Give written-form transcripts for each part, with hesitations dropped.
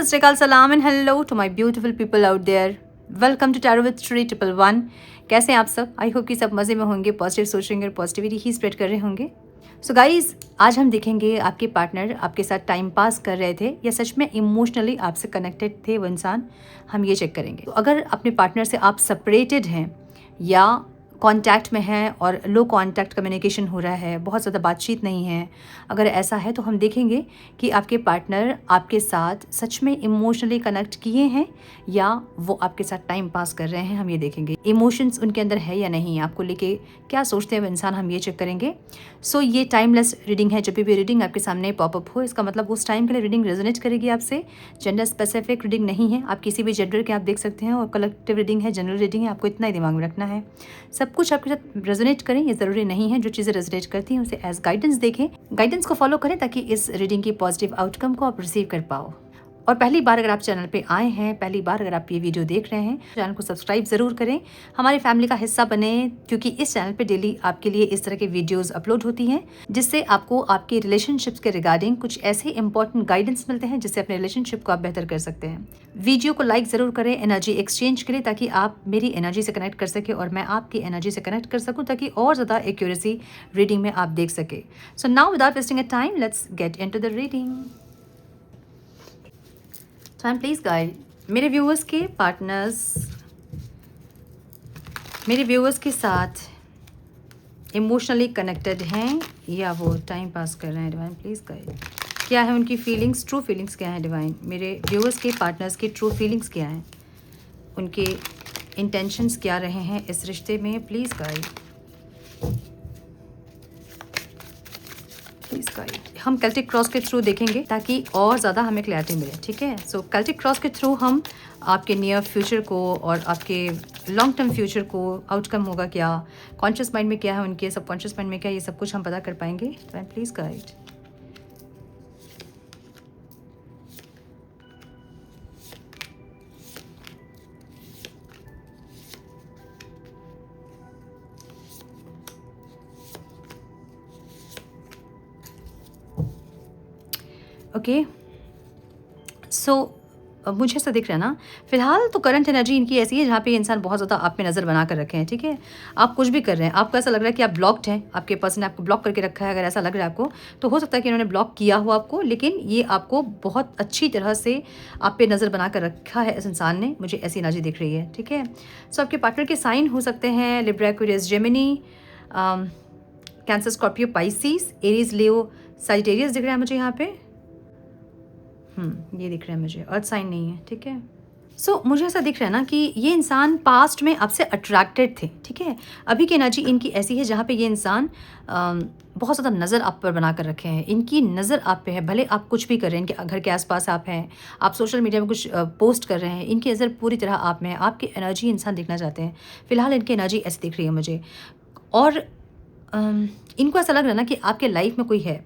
सत श्री अकाल, सलाम and hello to my beautiful people out there. Welcome to tarot with Shri 111। कैसे हैं आप सब? आई होप कि सब मज़े में होंगे, पॉजिटिव सोचेंगे और पॉजिटिविटी ही स्प्रेड कर रहे होंगे। सो गाइज, आज हम देखेंगे आपके पार्टनर आपके साथ टाइम पास कर रहे थे या सच में इमोशनली आपसे कनेक्टेड थे वो इंसान। हम ये चेक करेंगे। तो अगर अपने पार्टनर से आप सेपरेटेड हैं या कांटेक्ट में हैं और लो कांटेक्ट कम्युनिकेशन हो रहा है, बहुत ज़्यादा बातचीत नहीं है, अगर ऐसा है तो हम देखेंगे कि आपके पार्टनर आपके साथ सच में इमोशनली कनेक्ट किए हैं या वो आपके साथ टाइम पास कर रहे हैं। हम ये देखेंगे इमोशंस उनके अंदर है या नहीं, आपको लेके क्या सोचते हैं वो इंसान, हम ये चेक करेंगे। सो ये टाइमलेस रीडिंग है। जब भी रीडिंग आपके सामने पॉपअप हो, इसका मतलब उस टाइम के लिए रीडिंग रेजोनेट करेगी आपसे। जेंडर स्पेसिफिक रीडिंग नहीं है, आप किसी भी जेंडर के आप देख सकते हैं, और कलेक्टिव रीडिंग है, जनरल रीडिंग है। आपको इतना ही दिमाग में रखना है, सब कुछ आपके साथ रेजोनेट करें ये ज़रूरी नहीं है। जो चीज़ें रेजोनेट करती हैं उसे एज गाइडेंस देखें, गाइडेंस को फॉलो करें ताकि इस रीडिंग की पॉजिटिव आउटकम को आप रिसीव कर पाओ। और पहली बार अगर आप चैनल पे आए हैं, पहली बार अगर आप ये वीडियो देख रहे हैं, चैनल को सब्सक्राइब ज़रूर करें, हमारी फैमिली का हिस्सा बने, क्योंकि इस चैनल पे डेली आपके लिए इस तरह के वीडियोस अपलोड होती हैं जिससे आपको आपके रिलेशनशिप्स के रिगार्डिंग कुछ ऐसे इंपॉर्टेंट गाइडेंस मिलते हैं जिससे अपने रिलेशनशिप को आप बेहतर कर सकते हैं। वीडियो को लाइक ज़रूर करें एनर्जी एक्सचेंज के लिए, ताकि आप मेरी एनर्जी से कनेक्ट कर सके और मैं आपकी एनर्जी से कनेक्ट कर सकूँ, ताकि और ज़्यादा एक्यूरेसी रीडिंग में आप देख सके। So now without wasting a time, let's get into the reading. Time please guide मेरे व्यूअर्स के पार्टनर्स, मेरे व्यूअर्स के साथ इमोशनली कनेक्टेड हैं या वो टाइम पास कर रहे हैं। डिवाइन प्लीज गाइड, क्या है उनकी फीलिंग्स, ट्रू फीलिंग्स क्या है डिवाइन? मेरे व्यूअर्स के पार्टनर्स की ट्रू फीलिंग्स क्या हैं, उनके इंटेंशंस क्या रहे हैं इस रिश्ते में? Please guide, please guide. हम कैल्टिक क्रॉस के थ्रू देखेंगे ताकि और ज़्यादा हमें क्लैरिटी मिले, ठीक है? सो कैल्टिक क्रॉस के थ्रू हम आपके नियर फ्यूचर को और आपके लॉन्ग टर्म फ्यूचर को, आउटकम होगा क्या, कॉन्शियस माइंड में क्या है उनके, सबकॉन्शियस माइंड में क्या, ये सब कुछ हम पता कर पाएंगे। Please guide. ओके, सो मुझे ऐसा दिख रहा है ना, फिलहाल तो करंट एनर्जी इनकी ऐसी है जहाँ पे इंसान बहुत ज़्यादा आप पे नज़र बना कर रखे हैं, ठीक है? आप कुछ भी कर रहे हैं, आपको ऐसा लग रहा है कि आप ब्लॉक्ड हैं, आपके पर्सन ने आपको ब्लॉक करके रखा है। अगर ऐसा लग रहा है आपको, तो हो सकता है कि इन्होंने ब्लॉक किया हो आपको, लेकिन ये आपको बहुत अच्छी तरह से आप पे नज़र बना कर रखा है इस इंसान ने। मुझे ऐसी एनर्जी दिख रही है, ठीक है? सो आपके पार्टनर के साइन हो सकते हैं Libra, Aquarius, Gemini, Cancer, Scorpio, Pisces, Aries, Leo, Sagittarius दिख रहा है मुझे यहाँ पे। ये दिख रहा है मुझे, अर्थ साइन नहीं है, ठीक है? सो मुझे ऐसा दिख रहा है ना कि ये इंसान पास्ट में आपसे अट्रैक्टेड थे, ठीक है? अभी की एनर्जी इनकी ऐसी है जहाँ पे ये इंसान बहुत ज़्यादा नज़र आप पर बना कर रखे हैं। इनकी नज़र आप पे है, भले आप कुछ भी कर रहे हैं, इनके घर के आसपास आप हैं, आप सोशल मीडिया में कुछ पोस्ट कर रहे हैं, इनकी नज़र पूरी तरह आप में है। आपकी एनर्जी इंसान देखना चाहते हैं। फिलहाल इनकी एनर्जी ऐसी दिख रही है मुझे, और इनको ऐसा लग रहा है ना कि आपके लाइफ में कोई है,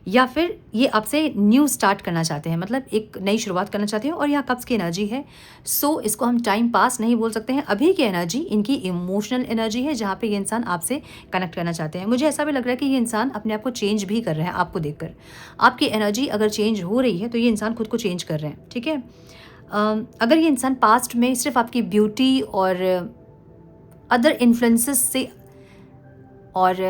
या फिर ये आपसे न्यू स्टार्ट करना चाहते हैं, मतलब एक नई शुरुआत करना चाहते हैं। और यहाँ कब्ज़ की एनर्जी है, सो इसको हम टाइम पास नहीं बोल सकते हैं। अभी की एनर्जी इनकी इमोशनल एनर्जी है जहाँ पे ये इंसान आपसे कनेक्ट करना चाहते हैं। मुझे ऐसा भी लग रहा है कि ये इंसान अपने आप को चेंज भी कर रहे हैं आपको देखकर। आपकी एनर्जी अगर चेंज हो रही है तो ये इंसान खुद को चेंज कर रहे हैं, ठीक है? अगर ये इंसान पास्ट में सिर्फ आपकी ब्यूटी और अदर इन्फ्लुएंसेस से, और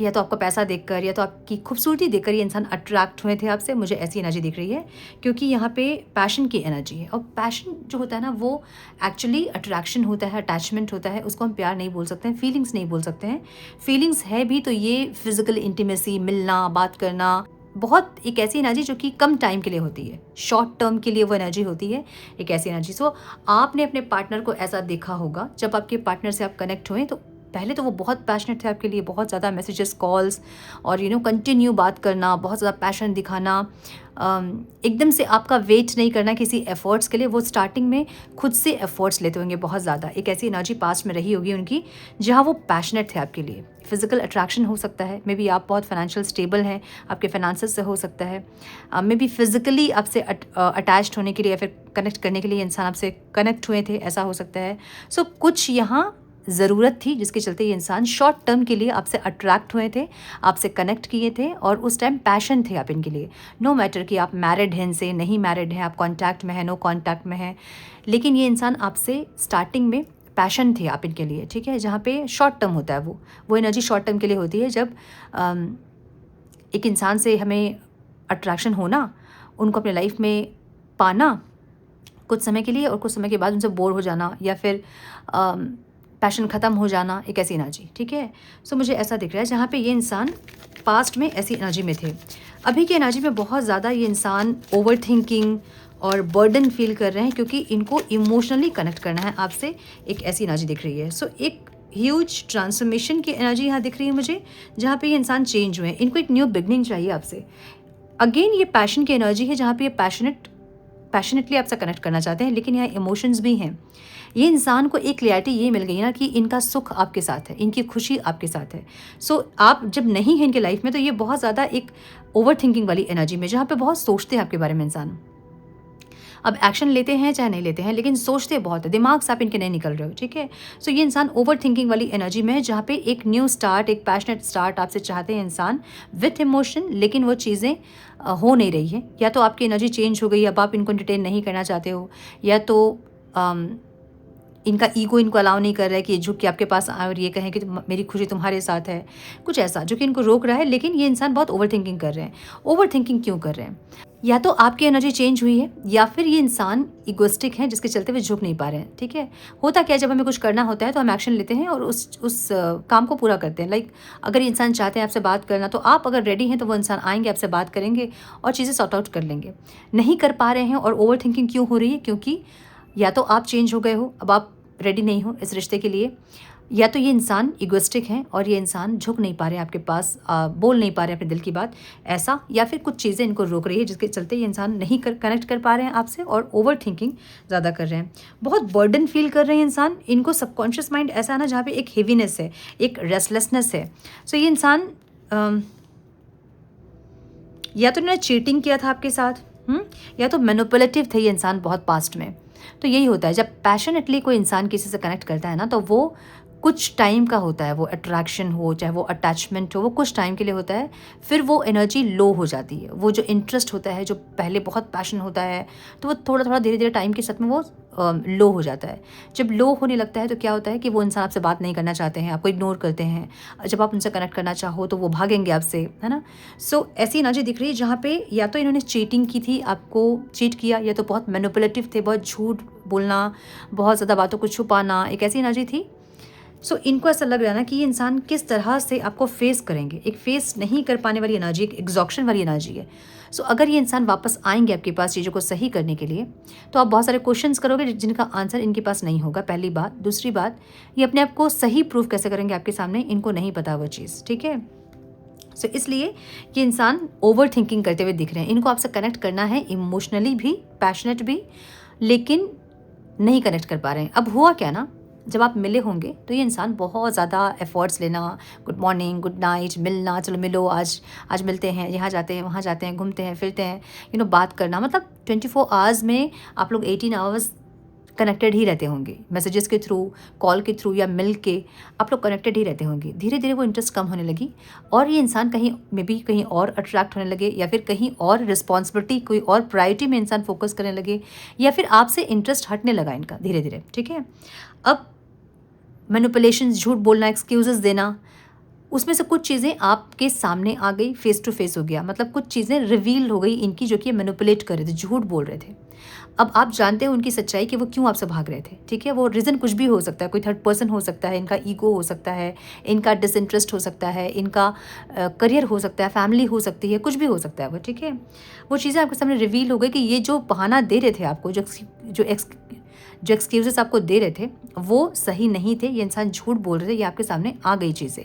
या तो आपका पैसा देखकर या तो आपकी खूबसूरती देखकर ये इंसान अट्रैक्ट हुए थे आपसे, मुझे ऐसी एनर्जी दिख रही है। क्योंकि यहाँ पे पैशन की एनर्जी है, और पैशन जो होता है ना वो एक्चुअली अट्रैक्शन होता है, अटैचमेंट होता है। उसको हम प्यार नहीं बोल सकते हैं, फीलिंग्स नहीं बोल सकते हैं। फीलिंग्स है भी तो ये फिजिकल इंटीमेसी, मिलना, बात करना, बहुत एक ऐसी एनर्जी जो कि कम टाइम के लिए होती है, शॉर्ट टर्म के लिए वो एनर्जी होती है, एक ऐसी एनर्जी। सो आपने अपने पार्टनर को ऐसा देखा होगा, जब आपके पार्टनर से आप कनेक्ट हुए तो पहले तो वो बहुत पैशनेट थे आपके लिए, बहुत ज़्यादा मैसेजेस, कॉल्स और कंटिन्यू बात करना, बहुत ज़्यादा पैशन दिखाना, एकदम से आपका वेट नहीं करना किसी एफर्ट्स के लिए। वो स्टार्टिंग में खुद से एफर्ट्स लेते होंगे बहुत ज़्यादा। एक ऐसी एनर्जी पास्ट में रही होगी उनकी जहाँ वो पैशनेट थे आपके लिए। फिजिकल अट्रैक्शन हो सकता है, मे बी आप बहुत फाइनेंशियल स्टेबल हैं, आपके फाइनेंसेस से हो सकता है, मे बी फिजिकली आपसे अटैच्ड होने के लिए या फिर कनेक्ट करने के लिए इंसान आपसे कनेक्ट हुए थे, ऐसा हो सकता है। सो कुछ यहाँ ज़रूरत थी, जिसके चलते ये इंसान शॉर्ट टर्म के लिए आपसे अट्रैक्ट हुए थे, आपसे कनेक्ट किए थे और उस टाइम पैशन थे आप इनके लिए। नो मैटर कि आप मैरिड हैं इनसे, नहीं मैरिड हैं, आप कॉन्टैक्ट में हैं, नो कॉन्टैक्ट में हैं, लेकिन ये इंसान आपसे स्टार्टिंग में पैशन थे आप इनके लिए, ठीक है? जहाँ पे शॉर्ट टर्म होता है वो एनर्जी शॉर्ट टर्म के लिए होती है। जब एक इंसान से हमें अट्रैक्शन होना, उनको अपने लाइफ में पाना कुछ समय के लिए और कुछ समय के बाद उनसे बोर हो जाना या फिर पैशन ख़त्म हो जाना, एक ऐसी एनर्जी, ठीक है? सो मुझे ऐसा दिख रहा है जहाँ पे ये इंसान पास्ट में ऐसी एनर्जी में थे। अभी की एनर्जी में बहुत ज़्यादा ये इंसान ओवर थिंकिंग और बर्डन फील कर रहे हैं क्योंकि इनको इमोशनली कनेक्ट करना है आपसे, एक ऐसी एनर्जी दिख रही है। सो एक ह्यूज ट्रांसफॉर्मेशन की एनर्जी यहाँ दिख रही है मुझे, जहाँ पे ये इंसान चेंज हुए हैं। इनको एक न्यू बिगनिंग चाहिए आपसे। अगेन ये पैशन की एनर्जी है जहाँ पे ये पैशनेटली आपसे कनेक्ट करना चाहते हैं, लेकिन यहाँ इमोशंस भी हैं। ये इंसान को एक क्लैरिटी ये मिल गई ना कि इनका सुख आपके साथ है, इनकी खुशी आपके साथ है। सो आप जब नहीं हैं इनके लाइफ में तो ये बहुत ज़्यादा एक ओवर थिंकिंग वाली एनर्जी में, जहाँ पे बहुत सोचते हैं आपके बारे में इंसान। अब एक्शन लेते हैं चाहे नहीं लेते हैं, लेकिन सोचते बहुत है, दिमाग से आप इनके नहीं निकल रहे हो, ठीक है? सो ये इंसान ओवर थिंकिंग वाली एनर्जी में है जहाँ पे एक न्यू स्टार्ट, एक पैशनेट स्टार्ट आपसे चाहते हैं इंसान विथ इमोशन, लेकिन वो चीज़ें हो नहीं रही हैं। या तो आपकी एनर्जी चेंज हो गई, अब आप इनको एंटरटेन नहीं करना चाहते हो, या तो इनका ईगो इनको अलाउ नहीं कर रहा है कि झुक के आपके पास आए और ये कहें कि मेरी खुशी तुम्हारे साथ है, कुछ ऐसा जो कि इनको रोक रहा है। लेकिन ये इंसान बहुत ओवर थिंकिंग कर रहे हैं। ओवर थिंकिंग क्यों कर रहे हैं? या तो आपकी एनर्जी चेंज हुई है, या फिर ये इंसान इगोइस्टिक हैं जिसके चलते वे झुक नहीं पा रहे हैं, ठीक है? होता क्या है, जब हमें कुछ करना होता है तो हम एक्शन लेते हैं और उस काम को पूरा करते हैं। लाइक अगर इंसान चाहते हैं आपसे बात करना, तो आप अगर रेडी हैं तो वो इंसान आएंगे, आपसे बात करेंगे और चीज़ें सॉर्ट आउट कर लेंगे। नहीं कर पा रहे हैं और ओवर थिंकिंग क्यों हो रही है? क्योंकि या तो आप चेंज हो गए हो, अब आप रेडी नहीं हो इस रिश्ते के लिए, या तो ये इंसान इगोइस्टिक हैं और ये इंसान झुक नहीं पा रहे हैं आपके पास, बोल नहीं पा रहे हैं अपने दिल की बात, ऐसा। या फिर कुछ चीज़ें इनको रोक रही है जिसके चलते ये इंसान नहीं कनेक्ट कर पा रहे हैं आपसे और ओवर थिंकिंग ज़्यादा कर रहे हैं। बहुत बर्डन फील कर रहे हैं इंसान। इनको सबकॉन्शियस माइंड ऐसा है ना जहाँ पे एक हेवीनेस है, एक रेस्टलेसनेस है। सो ये इंसान या तो इन्होंने चीटिंग किया था आपके साथ, या तो मैनिपुलेटिव थे ये इंसान बहुत पास्ट में। तो यही होता है, जब पैशनेटली कोई इंसान किसी से कनेक्ट करता है ना, तो वो कुछ टाइम का होता है, वो अट्रैक्शन हो चाहे वो अटैचमेंट हो, वो कुछ टाइम के लिए होता है, फिर वो एनर्जी लो हो जाती है। वो जो इंटरेस्ट होता है, जो पहले बहुत पैशन होता है, तो वो थोड़ा थोड़ा धीरे धीरे टाइम के साथ में वो लो हो जाता है। जब लो होने लगता है तो क्या होता है कि वो इंसान आपसे बात नहीं करना चाहते हैं, आपको इग्नोर करते हैं। जब आप उनसे कनेक्ट करना चाहो तो वो भागेंगे आपसे, है ना? सो ऐसी एनर्जी दिख रही है जहाँ पे या तो इन्होंने चीटिंग की थी, आपको चीट किया, या तो बहुत मैनिपुलेटिव थे, बहुत झूठ बोलना, बहुत ज़्यादा बातों को छुपाना, एक ऐसी एनर्जी थी। सो इनको ऐसा लग रहा है ना कि ये इंसान किस तरह से आपको फेस करेंगे। एक फेस नहीं कर पाने वाली एनर्जी, एक एग्जॉक्शन वाली एनर्जी है। सो अगर ये इंसान वापस आएंगे आपके पास चीज़ों को सही करने के लिए, तो आप बहुत सारे क्वेश्चंस करोगे जिनका आंसर इनके पास नहीं होगा, पहली बात। दूसरी बात, ये अपने आप को सही प्रूफ कैसे करेंगे आपके सामने, इनको नहीं पता वो चीज़, ठीक है? सो इसलिए ये इंसान ओवर थिंकिंग करते हुए दिख रहे हैं। इनको आपसे कनेक्ट करना है इमोशनली भी, पैशनेट भी, लेकिन नहीं कनेक्ट कर पा रहे हैं। अब हुआ क्या ना, जब आप मिले होंगे तो ये इंसान बहुत ज़्यादा एफर्ट्स लेना, गुड मॉर्निंग, गुड नाइट, मिलना, चलो मिलो, आज मिलते हैं, यहाँ जाते हैं, वहाँ जाते हैं, घूमते हैं, फिरते हैं, बात करना, मतलब 24 आवर्स में आप लोग 18 आवर्स कनेक्टेड ही रहते होंगे, मैसेजेस के थ्रू, कॉल के थ्रू या मिल के आप लोग कनेक्टेड ही रहते होंगे। धीरे धीरे वो इंटरेस्ट कम होने लगी और ये इंसान कहीं और अट्रैक्ट होने लगे, या फिर कहीं और रिस्पॉन्सिबिलिटी, कोई और प्रायोरिटी में इंसान फोकस करने लगे, या फिर आपसे इंटरेस्ट हटने लगा इनका धीरे धीरे, ठीक है? अब मैनिपुलेशंस, झूठ बोलना, एक्सक्यूजेस देना, उसमें से कुछ चीज़ें आपके सामने आ गई, फेस टू फेस हो गया, मतलब कुछ चीज़ें रिवील हो गई इनकी, जो कि मैनिपुलेट कर रहे थे, झूठ बोल रहे थे। अब आप जानते हो उनकी सच्चाई कि वो क्यों आपसे भाग रहे थे, ठीक है? वो रीज़न कुछ भी हो सकता है, कोई थर्ड पर्सन हो सकता है, इनका ईगो हो सकता है, इनका डिसइंटरेस्ट हो सकता है, इनका करियर हो सकता है, फैमिली हो सकती है, कुछ भी हो सकता है वो, ठीक है? वो चीज़ें आपके सामने रिवील हो गई कि ये जो बहाना दे रहे थे आपको, जो एक्सक्यूजेस आपको दे रहे थे, वो सही नहीं थे, ये इंसान झूठ बोल रहे थे, ये आपके सामने आ गई चीज़ें।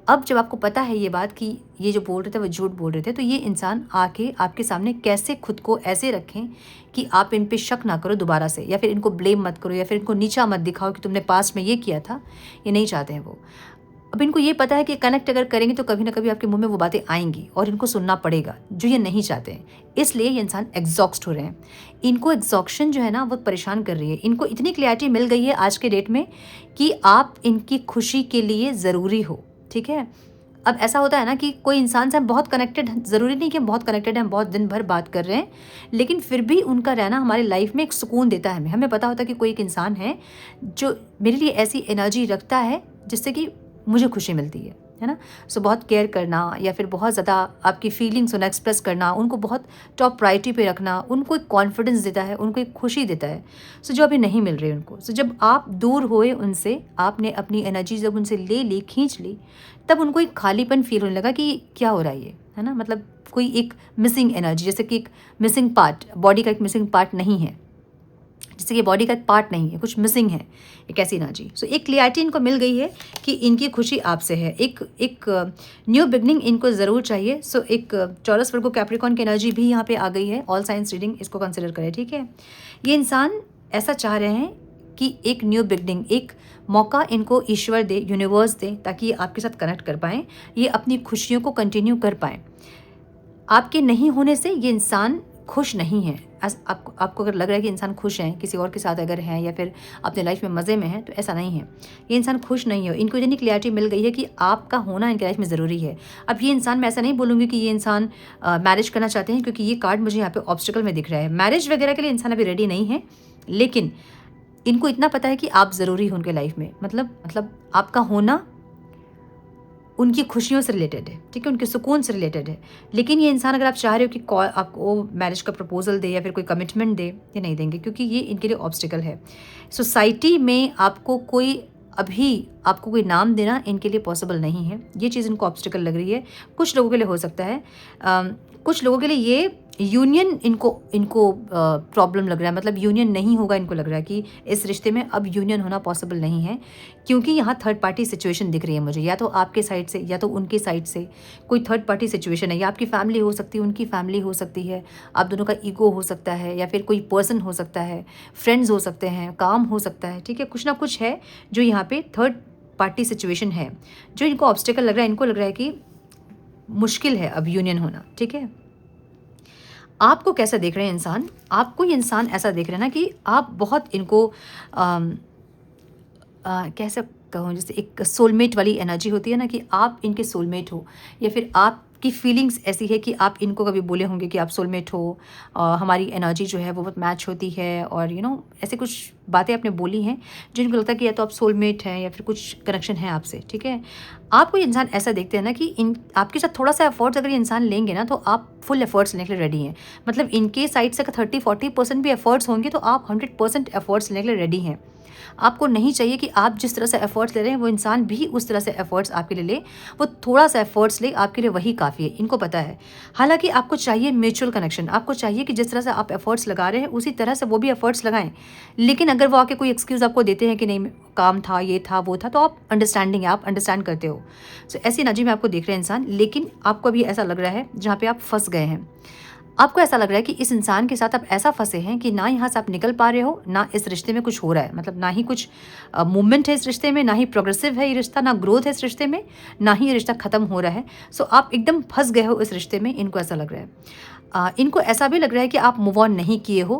अब जब आपको पता है ये बात कि ये जो बोल रहे थे वो झूठ बोल रहे थे, तो ये इंसान आके आपके सामने कैसे खुद को ऐसे रखें कि आप इन पे शक ना करो दोबारा से, या फिर इनको ब्लेम मत करो, या फिर इनको नीचा मत दिखाओ कि तुमने पास्ट में ये किया था, ये नहीं चाहते हैं वो। अब इनको ये पता है कि कनेक्ट अगर करेंगे तो कभी ना कभी आपके मुंह में वो बातें आएंगी और इनको सुनना पड़ेगा, जो ये नहीं चाहते हैं। इसलिए ये इंसान एग्जॉस्ट हो रहे हैं। इनको एग्जॉक्शन जो है ना वो परेशान कर रही है। इनको इतनी क्लैरिटी मिल गई है आज के डेट में कि आप इनकी खुशी के लिए ज़रूरी हो, ठीक है। अब ऐसा होता है ना कि कोई इंसान से हम बहुत कनेक्टेड, ज़रूरी नहीं कि हम बहुत कनेक्टेड हैं, हम बहुत दिन भर बात कर रहे हैं, लेकिन फिर भी उनका रहना हमारी लाइफ में एक सुकून देता है। हमें पता होता है कि कोई एक इंसान है जो मेरे लिए ऐसी एनर्जी रखता है जिससे कि मुझे खुशी मिलती है ना। सो बहुत केयर करना या फिर बहुत ज़्यादा आपकी फीलिंग्स उन्हें एक्सप्रेस करना, उनको बहुत टॉप प्रायोरिटी पे रखना, उनको एक कॉन्फिडेंस देता है, उनको एक खुशी देता है। सो जो अभी नहीं मिल रही उनको, सो जब आप दूर हुए उनसे, आपने अपनी एनर्जी जब उनसे ले ली, खींच ली, तब उनको एक खालीपन फील होने लगा कि क्या हो रहा है ना। मतलब कोई एक मिसिंग एनर्जी, जैसे कि एक मिसिंग पार्ट, बॉडी का एक मिसिंग पार्ट नहीं है, जैसे कि बॉडी का एक पार्ट नहीं है, कुछ मिसिंग है, एक ऐसी एनर्जी। सो एक क्लियरिटी इनको मिल गई है कि इनकी खुशी आपसे है। एक न्यू बिगनिंग इनको ज़रूर चाहिए। सो एक टॉरस वर्गो कैप्रिकॉर्न की एनर्जी भी यहाँ पे आ गई है। ऑल साइंस रीडिंग इसको कंसिडर करें, ठीक है। ये इंसान ऐसा चाह रहे हैं कि एक न्यू बिगनिंग, एक मौका इनको ईश्वर दे, यूनिवर्स दे, ताकि ये आपके साथ कनेक्ट कर पाएँ, ये अपनी खुशियों को कंटिन्यू कर पाएँ। आपके नहीं होने से ये इंसान खुश नहीं है। आपको अगर लग रहा है कि इंसान खुश है, किसी और के साथ अगर है या फिर अपने लाइफ में मज़े में है, तो ऐसा नहीं है। ये इंसान खुश नहीं है। इनको इतनी क्लियरिटी मिल गई है कि आपका होना इनकी लाइफ में ज़रूरी है। अब ये इंसान, मैं ऐसा नहीं बोलूँगी कि ये इंसान मैरिज करना चाहते हैं, क्योंकि ये कार्ड मुझे यहाँ पे ऑब्स्टिकल में दिख रहा है। मैरिज वगैरह के लिए इंसान अभी रेडी नहीं है, लेकिन इनको इतना पता है कि आप ज़रूरी हो उनके लाइफ में। मतलब आपका होना उनकी खुशियों से रिलेटेड है, ठीक है, उनके सुकून से रिलेटेड है। लेकिन ये इंसान, अगर आप चाह रहे हो कि आपको मैरिज का प्रपोजल दे या फिर कोई कमिटमेंट दे, ये नहीं देंगे, क्योंकि ये इनके लिए ऑब्स्टिकल है। सोसाइटी में आपको कोई नाम देना इनके लिए पॉसिबल नहीं है। ये चीज़ इनको ऑब्स्टिकल लग रही है। कुछ लोगों के लिए हो सकता है, कुछ लोगों के लिए ये यूनियन इनको प्रॉब्लम लग रहा है। मतलब यूनियन नहीं होगा, इनको लग रहा है कि इस रिश्ते में अब यूनियन होना पॉसिबल नहीं है, क्योंकि यहाँ थर्ड पार्टी सिचुएशन दिख रही है मुझे। या तो आपके साइड से या तो उनके साइड से कोई थर्ड पार्टी सिचुएशन है। या आपकी फैमिली हो सकती है, उनकी फैमिली हो सकती है, आप दोनों का ईगो हो सकता है, या फिर कोई पर्सन हो सकता है, फ्रेंड्स हो सकते हैं, काम हो सकता है, ठीक है। कुछ ना कुछ है जो यहाँ पे थर्ड पार्टी सिचुएशन है, जो इनको ऑब्स्टिकल लग रहा है। इनको लग रहा है कि मुश्किल है अब यूनियन होना, ठीक है। आपको कैसा देख रहे हैं इंसान? आपको ये इंसान ऐसा देख रहे हैं ना कि आप बहुत इनको कैसे कहूँ, जैसे एक सोलमेट वाली एनर्जी होती है ना, कि आप इनके सोलमेट हो, या फिर आपकी फीलिंग्स ऐसी है कि आप इनको कभी बोले होंगे कि आप सोलमेट हो, हमारी एनर्जी जो है वो बहुत मैच होती है, और ऐसे कुछ बातें आपने बोली हैं जो इनको लगता है कि या तो आप सोलमेट हैं या फिर कुछ कनेक्शन है आपसे, ठीक है। आपको ये इंसान ऐसा देखते हैं ना कि आपके साथ थोड़ा सा एफर्ट्स अगर ये इंसान लेंगे ना, तो आप फुल एफर्ट्स लेने के लिए रेडी हैं। मतलब इनके साइड से अगर 30-40% भी एफर्ट्स होंगे, तो आप 100% एफर्ट्स लेने के लिए रेडी हैं। आपको नहीं चाहिए कि आप जिस तरह से एफर्ट्स ले रहे हैं वो इंसान भी उस तरह से एफर्ट्स आपके लिए ले। वो थोड़ा सा एफर्ट्स ले, आपके लिए वही काफ़ी है, इनको पता है। हालांकि आपको चाहिए म्यूचुअल कनेक्शन। आपको चाहिए कि जिस तरह से आप एफर्ट्स लगा रहे हैं उसी तरह से वो भी एफर्ट्स लगाएं। लेकिन अगर वो आके कोई एक्सक्यूज़ आपको देते हैं कि नहीं काम था, ये था, वो था, तो आप अंडरस्टैंडिंग है, आप अंडरस्टैंड करते हो। सो ऐसी एनर्जी में आपको देख रहे हैं इंसान। लेकिन आपको अभी ऐसा लग रहा है जहाँ पे आप फंस गए हैं। आपको ऐसा लग रहा है कि इस इंसान के साथ आप ऐसा फंसे हैं कि ना यहाँ से आप निकल पा रहे हो, ना इस रिश्ते में कुछ हो रहा है। मतलब ना ही कुछ मूवमेंट है इस रिश्ते में, ना ही प्रोग्रेसिव है ये रिश्ता, ना ग्रोथ है इस रिश्ते में, ना ही ये रिश्ता ख़त्म हो रहा है। सो आप एकदम फंस गए हो इस रिश्ते में, इनको ऐसा लग रहा है। इनको ऐसा भी लग रहा है कि आप मूव ऑन नहीं किए हो,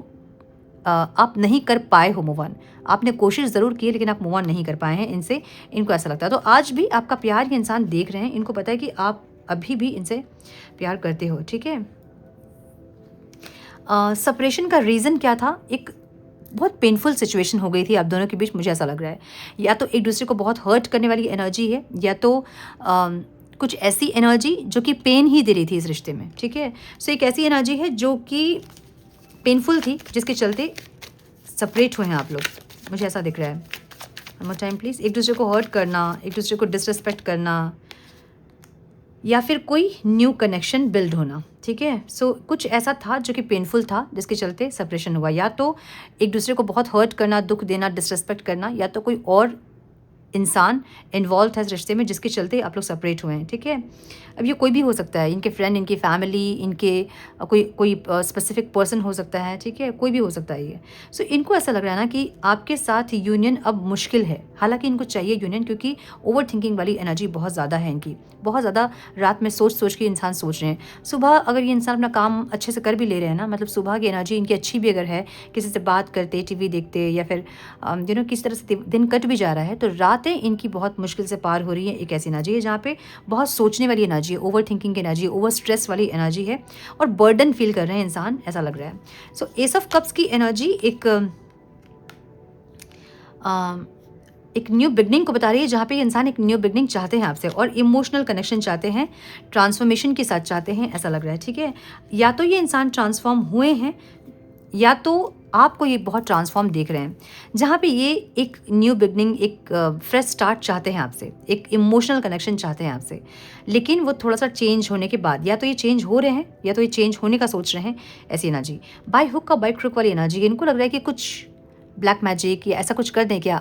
आप नहीं कर पाए हो मूव ऑन। आपने कोशिश ज़रूर की है, लेकिन आप मूव ऑन नहीं कर पाए हैं इनसे, इनको ऐसा लगता है। तो आज भी आपका प्यार ये इंसान देख रहे हैं। इनको पता है कि आप अभी भी इनसे प्यार करते हो, ठीक है। सेपरेशन का रीज़न क्या था? एक बहुत पेनफुल सिचुएशन हो गई थी आप दोनों के बीच, मुझे ऐसा लग रहा है। या तो एक दूसरे को बहुत हर्ट करने वाली एनर्जी है, या तो कुछ ऐसी एनर्जी जो कि पेन ही दे रही थी इस रिश्ते में, ठीक है। सो एक ऐसी एनर्जी है जो कि पेनफुल थी, जिसके चलते सेपरेट हुए हैं आप लोग, मुझे ऐसा दिख रहा है। One more time please. एक दूसरे को हर्ट करना, एक दूसरे को डिसरिस्पेक्ट करना, या फिर कोई न्यू कनेक्शन बिल्ड होना, ठीक है। सो कुछ ऐसा था जो कि पेनफुल था, जिसके चलते सेपरेशन हुआ। या तो एक दूसरे को बहुत हर्ट करना, दुख देना, डिसरिस्पेक्ट करना, या तो कोई और इंसान इन्वॉल्व था इस रिश्ते में जिसके चलते आप लोग सेपरेट हुए हैं, ठीक है। अब ये कोई भी हो सकता है, इनके फ्रेंड, इनकी फैमिली, इनके कोई स्पेसिफिक पर्सन हो सकता है, ठीक है, कोई भी हो सकता है ये। सो इनको ऐसा लग रहा है ना कि आपके साथ यूनियन अब मुश्किल है, हालांकि इनको चाहिए यूनियन, क्योंकि ओवर थिंकिंग वाली एनर्जी बहुत ज़्यादा है इनकी, बहुत ज़्यादा रात में सोच सोच के इंसान सोच रहे हैं। सुबह अगर ये इंसान अपना काम अच्छे से कर भी ले रहे हैं ना, मतलब सुबह की एनर्जी इनकी अच्छी भी अगर है, किसी से बात करते, टीवी देखते, या फिर किस तरह से दिन कट भी जा रहा है, तो रातें इनकी बहुत मुश्किल से पार हो रही है। एक ऐसी एनर्जी है जहाँ पे बहुत सोचने वाली एनर्जी है, ओवर थिंकिंग की एनर्जी, ओवर स्ट्रेस वाली एनर्जी है, और बर्डन फील कर रहे हैं इंसान, ऐसा लग रहा है। सो एस ऑफ कप्स की एनर्जी एक न्यू बिगनिंग को बता रही है, जहाँ पे इंसान एक न्यू बिगनिंग चाहते हैं आपसे, और इमोशनल कनेक्शन चाहते हैं, ट्रांसफॉर्मेशन के साथ चाहते हैं, ऐसा लग रहा है, ठीक है। या तो ये इंसान ट्रांसफॉर्म हुए हैं, या तो आपको ये बहुत ट्रांसफॉर्म देख रहे हैं, जहाँ पे ये एक न्यू बिगनिंग, एक फ्रेश स्टार्ट चाहते हैं आपसे, एक इमोशनल कनेक्शन चाहते हैं आपसे, लेकिन वो थोड़ा सा चेंज होने के बाद, या तो ये चेंज हो रहे हैं, या तो ये चेंज होने का सोच रहे हैं, ऐसी एनर्जी। बाय हुक का बाय क्रुक वाली एनर्जी, इनको लग रहा है कि कुछ ब्लैक मैजिक या ऐसा कुछ कर दें क्या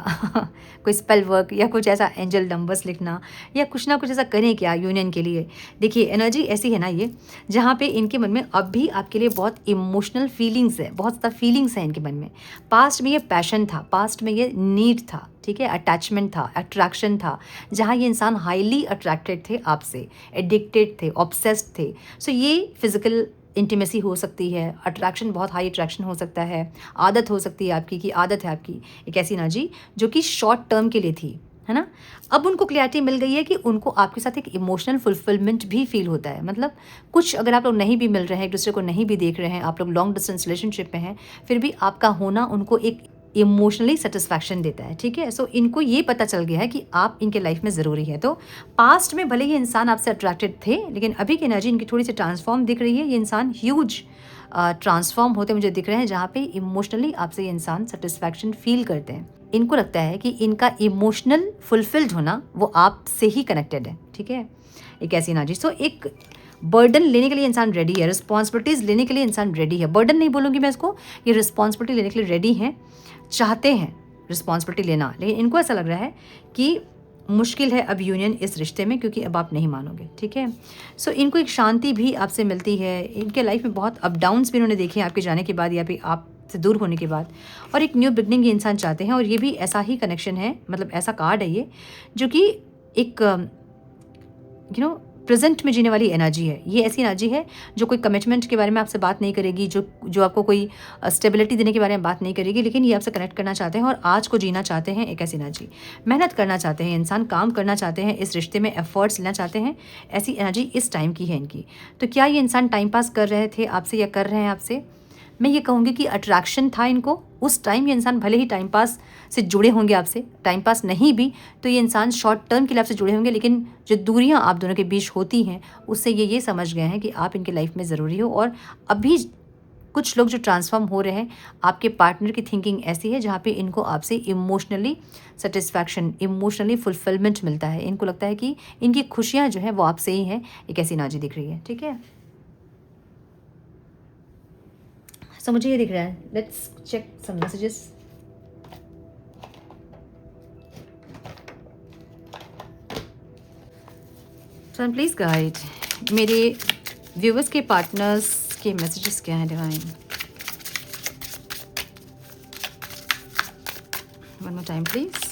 कोई स्पेल वर्क, या कुछ ऐसा एंजल नंबर्स लिखना, या कुछ ना कुछ ऐसा करें क्या यूनियन के लिए। देखिए एनर्जी ऐसी है ना ये, जहाँ पे इनके मन में अब भी आपके लिए बहुत इमोशनल फीलिंग्स है, बहुत ज़्यादा फीलिंग्स हैं इनके मन में। पास्ट में ये पैशन था, पास्ट में ये नीड था, ठीक है, अटैचमेंट था, अट्रैक्शन था, जहाँ ये इंसान हाईली अट्रैक्टेड थे आपसे, एडिक्टेड थे, ऑब्सेस्ड थे। सो ये फिजिकल इंटीमेसी हो सकती है, अट्रैक्शन, बहुत हाई अट्रैक्शन हो सकता है, आदत हो सकती है आपकी, कि आदत है आपकी एक ऐसी एनर्जी जो कि शॉर्ट टर्म के लिए थी, है ना। अब उनको क्लैरिटी मिल गई है कि उनको आपके साथ एक इमोशनल फुलफिलमेंट भी फील होता है। मतलब कुछ अगर आप लोग नहीं भी मिल रहे हैं, एक दूसरे को नहीं भी देख रहे हैं, आप लोग लॉन्ग डिस्टेंस रिलेशनशिप में हैं, फिर भी आपका होना उनको एक इमोशनली सेटिस्फैक्शन देता है, ठीक है। सो इनको ये पता चल गया है कि आप इनके लाइफ में ज़रूरी है। तो पास्ट में भले ये इंसान आपसे अट्रैक्टेड थे, लेकिन अभी की एनर्जी इनकी थोड़ी सी ट्रांसफॉर्म दिख रही है। ये इंसान ह्यूज ट्रांसफॉर्म होते मुझे दिख रहे हैं, जहाँ पे इमोशनली आपसे ये इंसान सेटिस्फैक्शन फील करते हैं। इनको लगता है कि इनका इमोशनल फुलफिल्ड होना वो आपसे ही कनेक्टेड है, ठीक है, एक ऐसी एनर्जी। सो एक बर्डन लेने के लिए इंसान रेडी है, रिस्पॉन्सिबिलिटीज़ लेने के लिए इंसान रेडी है। बर्डन नहीं बोलूँगी मैं इसको, ये रिस्पॉन्सिबिलिटी लेने के लिए रेडी हैं, चाहते हैं रिस्पॉन्सिबिलिटी लेना, लेकिन इनको ऐसा लग रहा है कि मुश्किल है अब यूनियन इस रिश्ते में, क्योंकि अब आप नहीं मानोगे, ठीक है। सो इनको एक शांति भी आपसे मिलती है। इनके लाइफ में बहुत अप डाउन्स भी इन्होंने देखे हैं आपके जाने के बाद, या फिर आपसे दूर होने के बाद, और एक न्यू बिगनिंग ये इंसान चाहते हैं। और ये भी ऐसा ही कनेक्शन है, मतलब ऐसा कार्ड है ये, जो कि एक प्रेजेंट में जीने वाली एनर्जी है। ये ऐसी एनर्जी है जो कोई कमिटमेंट के बारे में आपसे बात नहीं करेगी, जो आपको कोई स्टेबिलिटी देने के बारे में बात नहीं करेगी, लेकिन ये आपसे कनेक्ट करना चाहते हैं और आज को जीना चाहते हैं। एक ऐसी एनर्जी, मेहनत करना चाहते हैं इंसान, काम करना चाहते हैं, इस रिश्ते में एफर्ट्स लेना चाहते हैं, ऐसी एनर्जी इस टाइम की है इनकी। तो क्या ये इंसान टाइम पास कर रहे थे आपसे, या कर रहे हैं आपसे? मैं ये कहूँगी कि अट्रैक्शन था इनको उस टाइम। ये इंसान भले ही टाइम पास से जुड़े होंगे आपसे, टाइम पास नहीं भी तो ये इंसान शॉर्ट टर्म के लिए आपसे जुड़े होंगे, लेकिन जो दूरियां आप दोनों के बीच होती हैं उससे ये समझ गए हैं कि आप इनके लाइफ में ज़रूरी हो। और अभी कुछ लोग जो ट्रांसफॉर्म हो रहे हैं, आपके पार्टनर की थिंकिंग ऐसी है जहाँ पे इनको आपसे इमोशनली सेटिस्फैक्शन, इमोशनली फुलफिलमेंट मिलता है। इनको लगता है कि इनकी खुशियाँ जो हैं वो आपसे ही हैं। एक ऐसी एनर्जी दिख रही है, ठीक है। सो मुझे ये दिख रहा है, let's check some messages. So please guide, मेरे व्यूवर्स के पार्टनर्स के मैसेजेस क्या हैं divine? One more time please.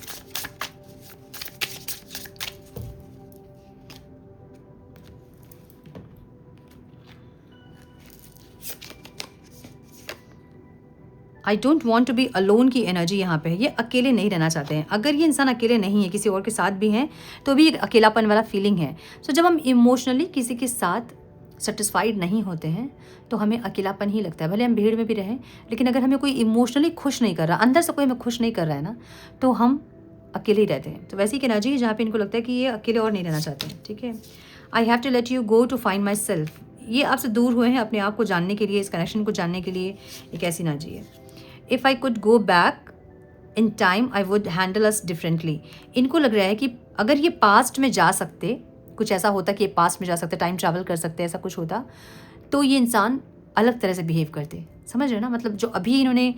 I don't want to be alone की एनर्जी यहाँ पे है। ये अकेले नहीं रहना चाहते हैं। अगर ये इंसान अकेले नहीं है, किसी और के साथ भी हैं, तो भी एक अकेलापन वाला फीलिंग है। सो जब हम इमोशनली किसी के साथ सेटिस्फाइड नहीं होते हैं तो हमें अकेलापन ही लगता है। भले हम भीड़ में भी रहें, लेकिन अगर हमें कोई इमोशनली खुश नहीं कर रहा, अंदर से कोई हमें खुश नहीं कर रहा है ना, तो हम अकेले ही रहते हैं। तो वैसी एक एनर्जी है जहाँ पे इनको लगता है कि ये अकेले और नहीं रहना चाहते हैं, ठीक है। I have to let you go to find myself. ये आपसे दूर हुए हैं अपने आप को जानने के लिए, इस कनेक्शन को जानने के लिए। एक ऐसी एनर्जी है। If I could go back in time I would handle us differently. इनको लग रहा है कि अगर ये पास्ट में जा सकते, कुछ ऐसा होता कि ये पास्ट में जा सकते, टाइम ट्रैवल कर सकते, ऐसा कुछ होता, तो ये इंसान अलग तरह से बिहेव करते। समझ रहे हो ना? मतलब जो अभी इन्होंने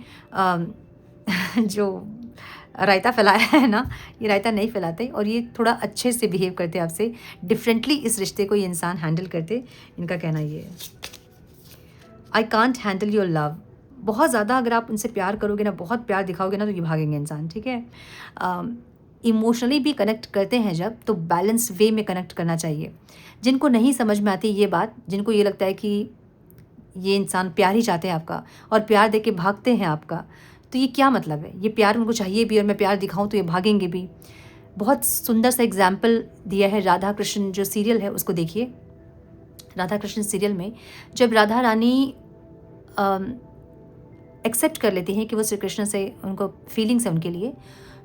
जो रायता फैलाया है ना, ये रायता नहीं फैलाते और ये थोड़ा अच्छे से बिहेव करते आपसे, डिफरेंटली इस रिश्ते को ये इंसान हैंडल करते। इनका कहना ये है, I can't handle your love. बहुत ज़्यादा अगर आप उनसे प्यार करोगे ना, बहुत प्यार दिखाओगे ना, तो ये भागेंगे इंसान, ठीक है। इमोशनली भी कनेक्ट करते हैं जब, तो बैलेंस वे में कनेक्ट करना चाहिए। जिनको नहीं समझ में आती ये बात, जिनको ये लगता है कि ये इंसान प्यार ही चाहते हैं आपका और प्यार दे के भागते हैं आपका, तो ये क्या मतलब है? ये प्यार उनको चाहिए भी और मैं प्यार दिखाऊं तो ये भागेंगे भी। बहुत सुंदर सा एग्जाम्पल दिया है राधा कृष्ण, जो सीरियल है उसको देखिए। राधा कृष्ण सीरियल में जब राधा रानी एक्सेप्ट कर लेती हैं कि वो श्री कृष्ण से उनको फीलिंग्स है उनके लिए,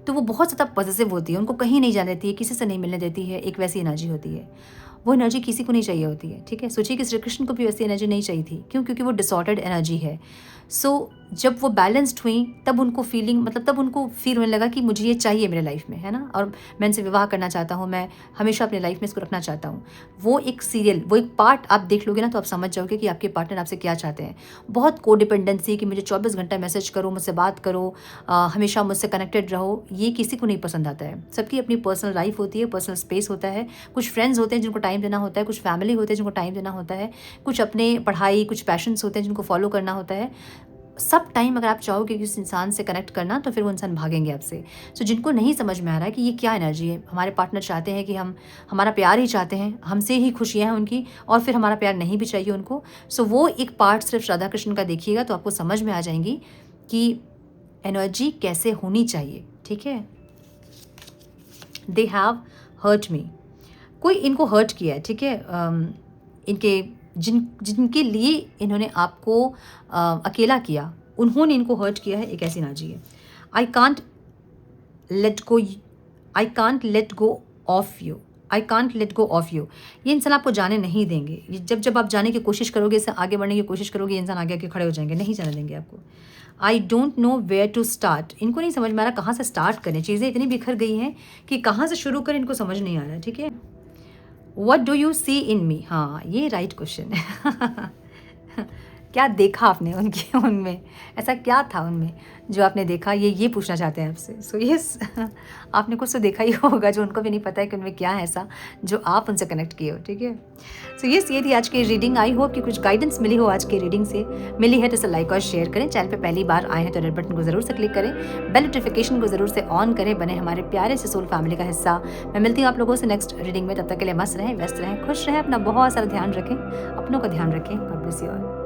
तो वो बहुत ज़्यादा पॉजिटिव होती है, उनको कहीं नहीं जाने देती है, किसी से नहीं मिलने देती है। एक वैसी एनर्जी होती है, वो एनर्जी किसी को नहीं चाहिए होती है, ठीक है। सोचिए कि श्री कृष्ण को भी वैसी एनर्जी नहीं चाहिए थी, क्यों? क्योंकि वो डिसऑर्डर्ड एनर्जी है। सो जब वो बैलेंस्ड हुई तब उनको फीलिंग, मतलब तब उनको फील होने लगा कि मुझे ये चाहिए मेरे लाइफ में, है ना, और मैं इनसे विवाह करना चाहता हूँ, मैं हमेशा अपने लाइफ में इसको रखना चाहता हूँ। वो एक सीरियल, वो एक पार्ट आप देख लोगे ना, तो आप समझ जाओगे कि आपके पार्टनर आपसे क्या चाहते हैं। बहुत कोडिपेंडेंसी कि मुझे 24 घंटा मैसेज करो, मुझसे बात करो, हमेशा मुझसे कनेक्टेड रहो, ये किसी को नहीं पसंद आता है। सबकी अपनी पर्सनल लाइफ होती है, पर्सनल स्पेस होता है। कुछ फ्रेंड्स होते हैं जिनको टाइम देना होता है, कुछ फैमिली होते हैं जिनको टाइम देना होता है, कुछ अपने पढ़ाई, कुछ पैशंस होते हैं जिनको फॉलो करना होता है। सब टाइम अगर आप चाहोगे किसी इंसान से कनेक्ट करना, तो फिर वो इंसान भागेंगे आपसे। सो जिनको नहीं समझ में आ रहा है कि ये क्या एनर्जी है, हमारे पार्टनर चाहते हैं कि हम हमारा प्यार ही चाहते हैं, हमसे ही खुशियाँ हैं उनकी, और फिर हमारा प्यार नहीं भी चाहिए उनको। सो वो एक पार्ट सिर्फ राधा कृष्ण का देखिएगा तो आपको समझ में आ जाएंगी कि एनर्जी कैसे होनी चाहिए, ठीक है। दे हैव हर्ट मी, कोई इनको हर्ट किया है, ठीक है। इनके जिनके लिए इन्होंने आपको अकेला किया, उन्होंने इनको हर्ट किया है, एक ऐसी एनर्जी है। I can't let go, I can't let go of you, I can't let go of you. ये इंसान आपको जाने नहीं देंगे। जब आप जाने की कोशिश करोगे, इससे आगे बढ़ने की कोशिश करोगे, ये इंसान आगे आके खड़े हो जाएंगे, नहीं जाने देंगे आपको। I don't know where to start, इनको नहीं समझ में आ रहा कहाँ से स्टार्ट करें। चीज़ें इतनी बिखर गई हैं कि कहाँ से शुरू करें इनको समझ नहीं आ रहा है, ठीक है। वट डू यू सी इन मी, हाँ ये राइट क्वेश्चन है। क्या देखा आपने उनमें, ऐसा क्या था उनमें जो आपने देखा, ये पूछना चाहते हैं आपसे। सो यस, आपने कुछ तो देखा ही होगा जो उनको भी नहीं पता है कि उनमें क्या है ऐसा जो आप उनसे कनेक्ट किए हो, ठीक है। सो यस, ये थी आज की रीडिंग। आई होप कि कुछ गाइडेंस मिली हो आज की रीडिंग से। मिली है तो इसे लाइक और शेयर करें। चैनल पे पहली बार आए हैं तो रेड बटन को ज़रूर से क्लिक करें, बेल नोटिफिकेशन को ज़रूर से ऑन करें, बने हमारे प्यारे से सोल फैमिली का हिस्सा। मैं मिलती हूँ आप लोगों से नेक्स्ट रीडिंग में। तब तक के लिए मस्त रहें, व्यस्त रहें, खुश रहें, अपना बहुत सारा ध्यान रखें, अपनों का ध्यान रखें। God bless you all.